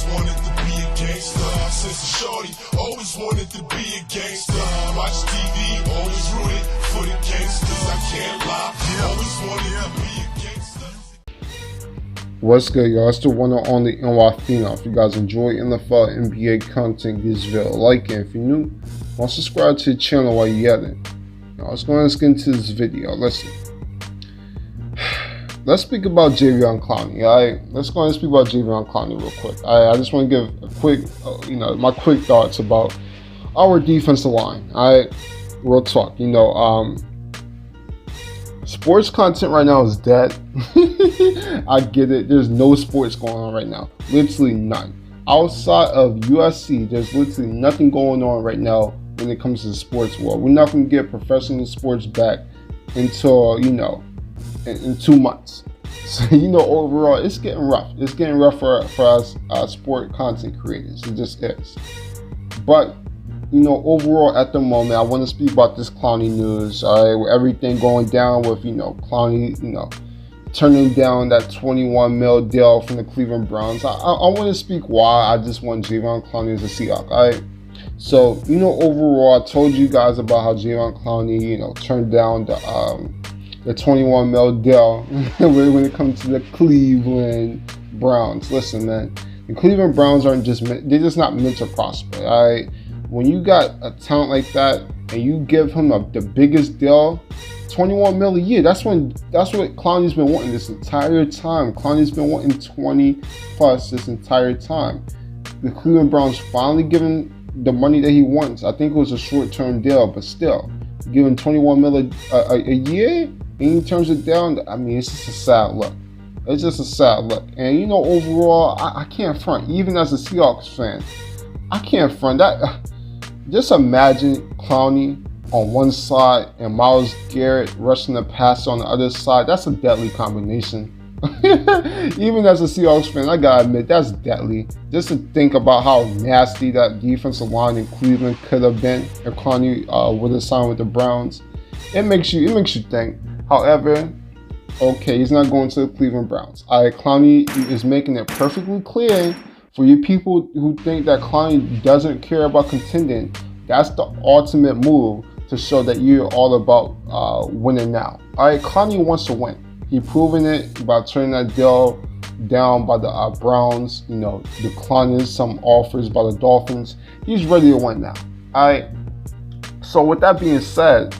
always wanted to be a gangster. Since a shorty, always wanted to be a gangster. Watch TV, always rooted for the gangsters. I can't lie, always wanted to be a gangster. What's good, y'all? It's the one and only NY Phenom. If you guys enjoy NFL NBA content, give this video a like, and if you're new, want to subscribe to the channel while you're at it. Now, let's go ahead and get into this video. Let's speak about Jadeveon Clowney. Alright, let's go ahead and speak about Jadeveon Clowney real quick. I just want to give a quick, my quick thoughts about our defensive line. Alright, real talk. Sports content right now is dead. I get it. There's no sports going on right now. Literally none. Outside of USC, there's literally nothing going on right now when it comes to the sports world. We're not going to get professional sports back until, in 2 months. So, overall, it's getting rough. It's getting rough for us sport content creators. It just is. But, overall, at the moment, I want to speak about this Clowney news. All right, with everything going down with, Clowney, turning down that $21 million deal from the Cleveland Browns. I want to speak why I just want Jadeveon Clowney as a Seahawk. All right. So, overall, I told you guys about how Jadeveon Clowney, turned down the $21 million deal when it comes to the Cleveland Browns. Listen, man, the Cleveland Browns they're just not meant to prosper. All right. When you got a talent like that and you give him the biggest deal, $21 million a year, that's what Clowney's been wanting this entire time. Clowney's been wanting 20 plus this entire time. The Cleveland Browns finally giving the money that he wants. I think it was a short-term deal, but still, giving $21 million a year, and he turns it down. I mean, it's just a sad look. It's just a sad look. And overall, I can't front. Even as a Seahawks fan, I can't front that. Just imagine Clowney on one side and Myles Garrett rushing the pass on the other side. That's a deadly combination. Even as a Seahawks fan, I gotta admit, that's deadly. Just to think about how nasty that defensive line in Cleveland could have been if Clowney would have signed with the Browns. It makes you think. However, okay, he's not going to the Cleveland Browns. Clowney is making it perfectly clear for you people who think that Clowney doesn't care about contending. That's the ultimate move to show that you're all about winning now. Clowney wants to win. He's proven it by turning that deal down by the Browns, declining some offers by the Dolphins. He's ready to win now. So with that being said,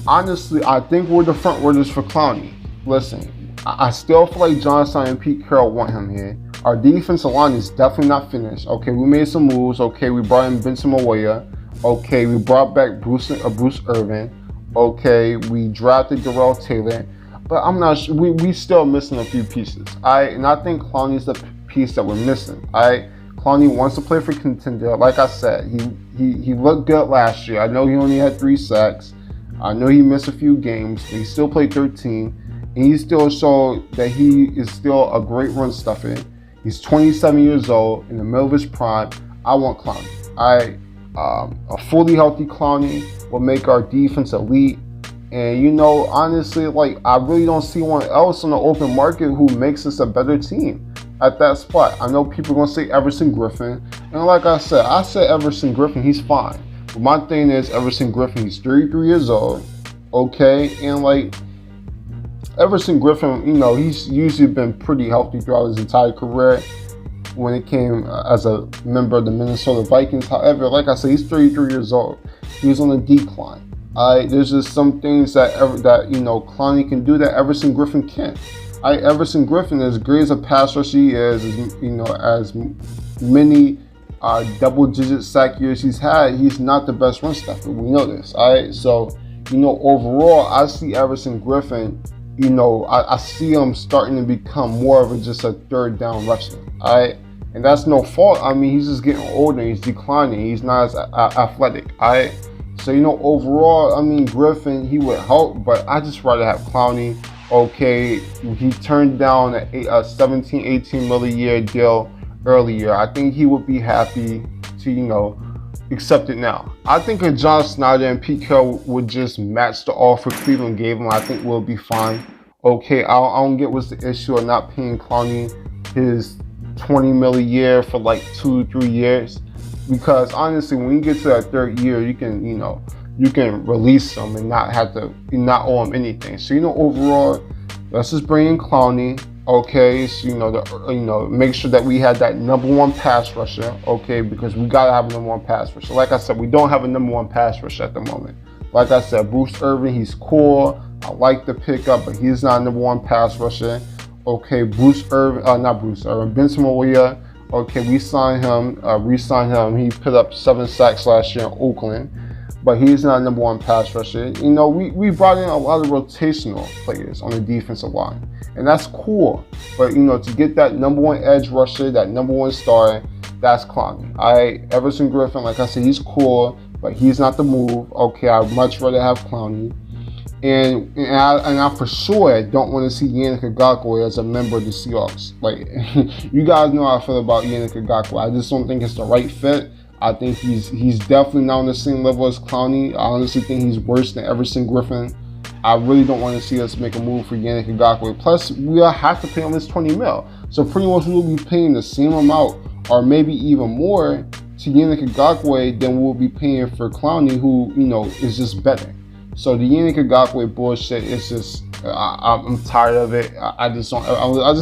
honestly, I think we're the front runners for Clowney. Listen, I still feel like John Stein and Pete Carroll want him here. Our defensive line is definitely not finished. Okay, we made some moves. Okay, we brought in Benson Mawoya. Okay, we brought back Bruce Irvin. Okay, we drafted Rell Taylor. But I'm not sure. We still missing a few pieces. And I think Clowney's the piece that we're missing. Clowney wants to play for contender. Like I said, he looked good last year. I know he only had 3 sacks. I know he missed a few games, but he still played 13. And he still showed that he is still a great run stuffer. He's 27 years old, in the middle of his prime. I want Clowney. A fully healthy Clowney will make our defense elite. And honestly, I really don't see one else on the open market who makes us a better team at that spot. I know people are gonna say Everson Griffin, and like I said Everson Griffin, he's fine. But my thing is Everson Griffin, he's 33 years old, okay, and Everson Griffin, he's usually been pretty healthy throughout his entire career when it came as a member of the Minnesota Vikings. However, like I said, he's 33 years old. He was on a decline. There's just some things that Clowney can do that Everson Griffin can't. Everson Griffin, as great as a pass rusher he is, as many double-digit sack years he's had, he's not the best run stuffer. We know this. So overall, I see Everson Griffin. I see him starting to become more of just a third down rusher. And that's no fault. I mean, he's just getting older. He's declining. He's not as athletic. So, overall, I mean, Griffin, he would help, but I just rather have Clowney. Okay, he turned down a 17, 18 million a year deal earlier. I think he would be happy to, accept it now. I think if John Snyder and Pete Carroll would just match the offer Cleveland gave him, I think we'll be fine. Okay, I don't get what's the issue of not paying Clowney his $20 million a year for like 2-3 years. Because honestly, when you get to that third year, you can release them and not not owe them anything. So overall, let's just bring in Clowney. Okay, so make sure that we had that #1 pass rusher. Okay, because we gotta have a #1 pass rusher. Like I said, we don't have a #1 pass rusher at the moment. Like I said, Bruce Irvin, he's cool. I like the pickup, but he's not a #1 pass rusher. Okay, not Bruce Irvin, Benson Malia. Okay, we signed him, re-signed him. He put up 7 sacks last year in Oakland, but he's not a #1 pass rusher. We brought in a lot of rotational players on the defensive line, and that's cool. But to get that #1 edge rusher, that #1 star, that's Clowney. Everson Griffin, like I said, he's cool, but he's not the move. Okay, I'd much rather have Clowney. And I for sure don't want to see Yannick Ngakoue as a member of the Seahawks. Like, you guys know how I feel about Yannick Ngakoue. I just don't think it's the right fit. I think he's definitely not on the same level as Clowney. I honestly think he's worse than Everson Griffin. I really don't want to see us make a move for Yannick Ngakoue. Plus, we'll have to pay him this $20 million. So pretty much we'll be paying the same amount, or maybe even more, to Yannick Ngakoue than we'll be paying for Clowney, who is just better. So the Yannick Ngakoue bullshit is just, I'm tired of it. I just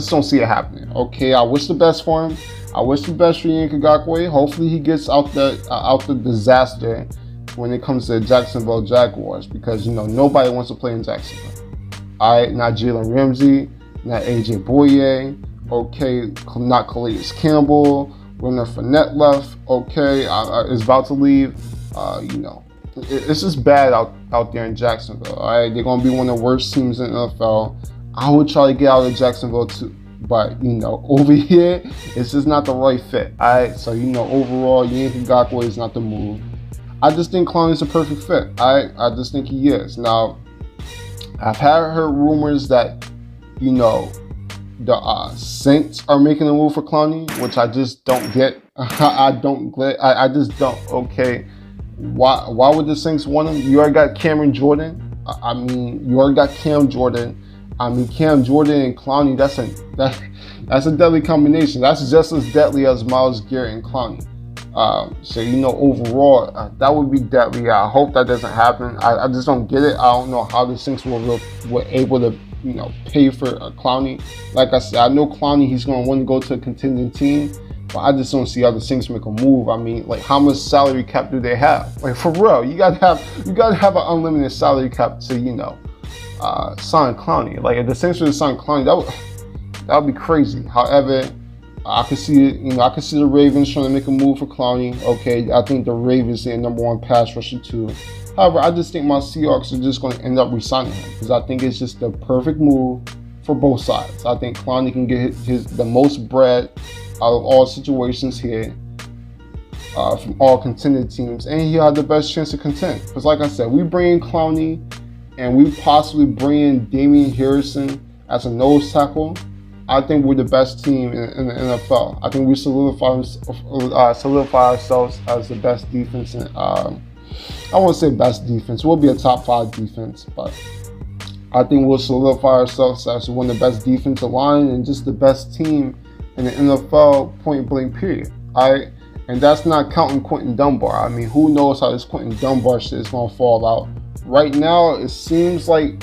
don't see it happening. Okay, I wish the best for him. I wish the best for Yannick Ngakoue. Hopefully he gets out the disaster when it comes to Jacksonville Jaguars, because nobody wants to play in Jacksonville. All right, not Jalen Ramsey, not AJ Boye. Okay, not Calais Campbell. Leonard Fournette left. Okay, is about to leave. It's just bad out there in Jacksonville. All right, they're gonna be one of the worst teams in the NFL. I would try to get out of Jacksonville too, but over here, it's just not the right fit. All right, so overall, Yannick Ngakoue is not the move. I just think Clowney's a perfect fit. I just think he is. Now, I've heard rumors that the Saints are making a move for Clowney, which I just don't get. I just don't. Okay. Why would the Saints want him? You already got Cameron Jordan. You already got Cam Jordan. Cam Jordan and Clowney, that's a deadly combination. That's just as deadly as Myles Garrett and Clowney. So overall, that would be deadly. I hope that doesn't happen. I just don't get it. I don't know how the Saints were able to pay for Clowney. Like I said, I know Clowney, he's going to want to go to a contending team. But I just don't see how the Saints make a move. How much salary cap do they have? Like, for real, you gotta have an unlimited salary cap to sign Clowney. Like, if the Saints were to sign Clowney, that would be crazy. However, I could see it. I could see the Ravens trying to make a move for Clowney. Okay, I think the Ravens are #1 pass rusher too. However, I just think my Seahawks are just going to end up re-signing him, because I think it's just the perfect move for both sides. I think Clowney can get the most bread out of all situations here, from all contended teams, and he had the best chance to contend. Because like I said, we bring in Clowney, and we possibly bring in Damian Harrison as a nose tackle. I think we're the best team in the NFL. I think we solidify ourselves as the best defense. I won't say best defense. We'll be a top 5 defense, but I think we'll solidify ourselves as one of the best defensive line and just the best team in the NFL, point blank, period. And that's not counting Quentin Dunbar. Who knows how this Quentin Dunbar shit is going to fall out. Right now, it seems like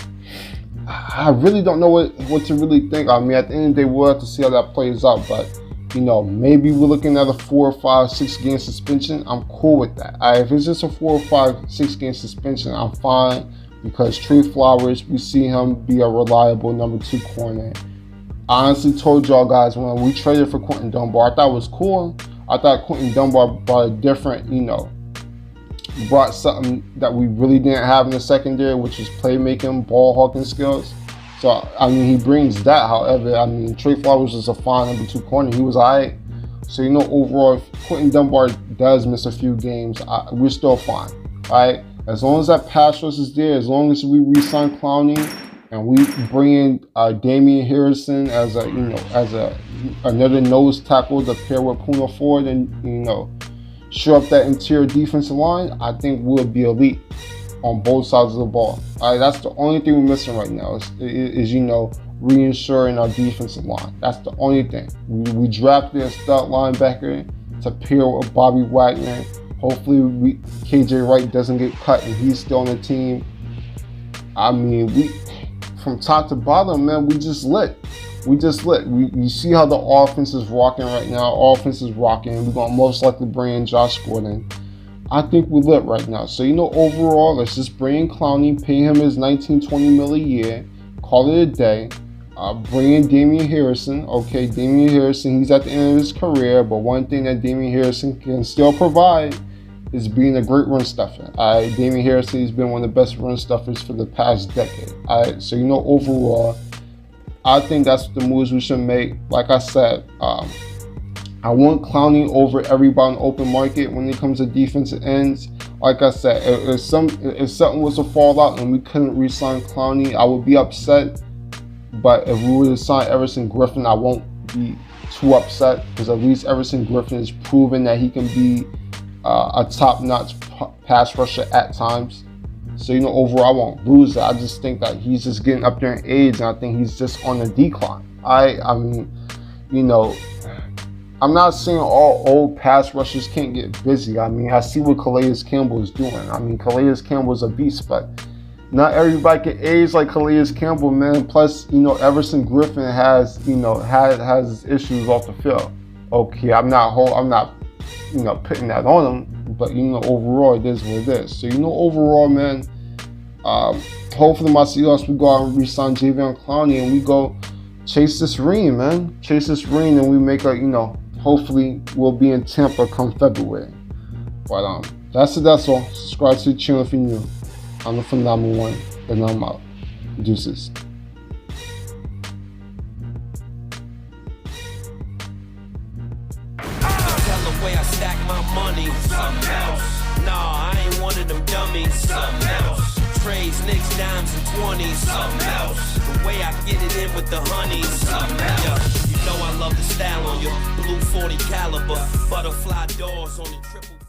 I really don't know what to really think. At the end of the day, we'll have to see how that plays out. But, maybe we're looking at a 4 or 5, 6 game suspension. I'm cool with that. If it's just a 4 or 5, 6 game suspension, I'm fine. Because Trey Flowers, we see him be a reliable #2 corner. I honestly told y'all guys when we traded for Quentin Dunbar, I thought it was cool. I thought Quentin Dunbar brought a different, brought something that we really didn't have in the secondary, which is playmaking, ball hawking skills. So, he brings that. However, Trey Flowers is a fine #2 corner. He was all right. So, overall, if Quentin Dunbar does miss a few games, we're still fine. All right? As long as that pass rush is there, as long as we re-sign Clowney and we bring in Damian Harrison as another nose tackle to pair with Puna Ford and, shore up that interior defensive line, I think we'll be elite on both sides of the ball. All right, that's the only thing we're missing right now is reinsuring our defensive line. That's the only thing. We drafted a stud linebacker to pair with Bobby Wagner. Hopefully KJ Wright doesn't get cut and he's still on the team. I mean, from top to bottom, man, we just lit. We see how the offense is rocking right now. Offense is rocking. We're going to most likely bring in Josh Gordon. I think we're lit right now. So, overall, let's just bring in Clowney, pay him his $19-20 million a year, call it a day. Bring in Damian Harrison. Okay, Damian Harrison, he's at the end of his career, but one thing that Damian Harrison can still provide is being a great run stuffer. Damian Harrison has been one of the best run stuffers for the past decade. So, overall, I think that's the moves we should make. Like I said, I want Clowney over everybody in the open market when it comes to defensive ends. Like I said, if something was to fall out and we couldn't re-sign Clowney, I would be upset. But if we were to sign Everson Griffin, I won't be too upset because at least Everson Griffin has proven that he can be a top-notch pass rusher at times. So, overall, I won't lose it. I just think that he's just getting up there in age, and I think he's just on the decline. I mean, I'm not saying all old pass rushers can't get busy. I mean, I see what Calais Campbell is doing. I mean, Calais Campbell is a beast, but not everybody can age like Calais Campbell, man. Plus, Everson Griffin has, has issues off the field. Okay, I'm not putting that on him, but overall it is what it is. So overall, man, hopefully my Seahawks, we go out and re-sign Jadeveon Clowney and we go chase this ring, man. Chase this ring, and we make a hopefully we'll be in Tampa come February. But that's it. That's all. Subscribe to the channel if you're new. I'm the phenomenal one, and I'm out. Deuces. Way I stack my money, something else. Nah, I ain't one of them dummies, something else. Trades, nicks, dimes, and 20s, something else. The way I get it in with the honey, something else. I love the style on your blue 40 caliber, butterfly doors on the triple.